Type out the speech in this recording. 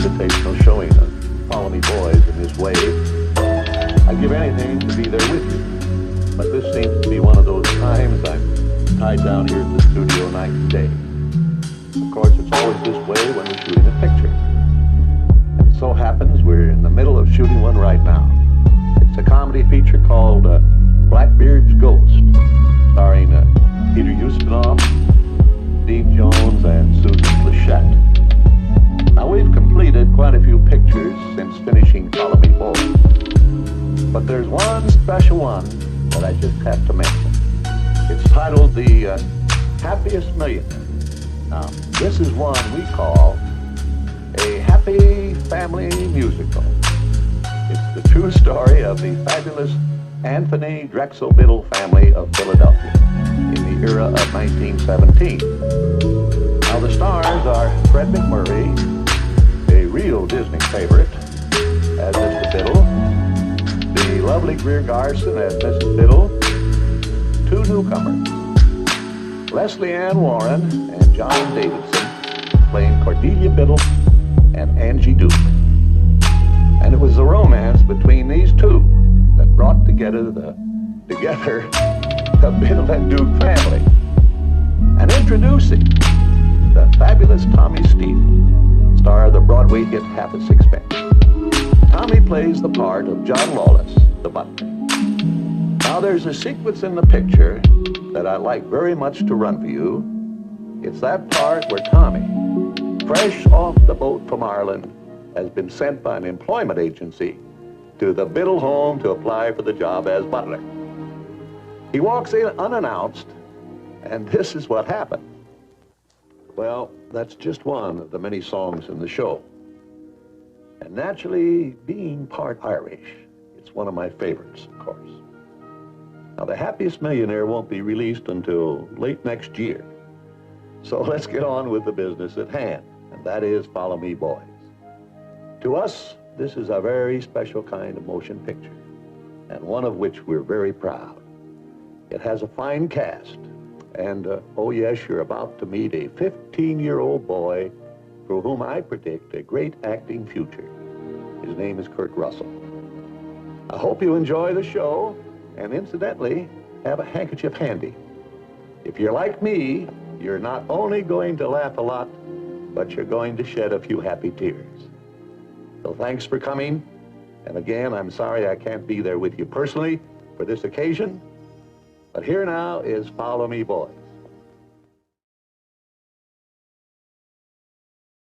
invitational showing of Follow Me Boys in this way. I'd give anything to be there with you, but this seems to be one of those times I'm tied down here at the studio night and day. Of course, it's always this way when we're shooting a picture. And it so happens we're in the middle of shooting one right now. It's a comedy feature called Blackbeard's Ghost, starring Peter Ustinov, Steve Jones, and Susan Plachette. Now, we've completed quite a few pictures since finishing Follow Me Boys, but there's one special one that I just have to mention. It's titled The Happiest Millionaire. Now, this is one we call a happy family musical. It's the true story of the fabulous Anthony Drexel Biddle family of Philadelphia in the era of 1917. Now, the stars are Fred McMurray, a real Disney favorite, as Mr. Biddle, the lovely Greer Garson as Mrs. Biddle, two newcomers, Leslie Ann Warren and John Davidson, playing Cordelia Biddle and Angie Duke. And it was the romance between these two that brought together the Biddle and Duke family. And introducing the fabulous Tommy Stevens, star of the Broadway hit Half a Sixpence. Tommy plays the part of John Lawless, the butler. Now, there's a sequence in the picture that I'd like very much to run for you. It's that part where Tommy, fresh off the boat from Ireland, has been sent by an employment agency to the Biddle home to apply for the job as butler. He walks in unannounced, and this is what happened. Well, that's just one of the many songs in the show. And naturally, being part Irish, it's one of my favorites, of course. Now, The Happiest Millionaire won't be released until late next year. So let's get on with the business at hand, and that is Follow Me Boys. To us, this is a very special kind of motion picture, and one of which we're very proud. It has a fine cast, and oh yes, you're about to meet a 15-year-old boy for whom I predict a great acting future. His name is Kurt Russell. I hope you enjoy the show, and incidentally, have a handkerchief handy. If you're like me, you're not only going to laugh a lot, but you're going to shed a few happy tears. So thanks for coming, and again, I'm sorry I can't be there with you personally for this occasion, but here now is Follow Me Boys.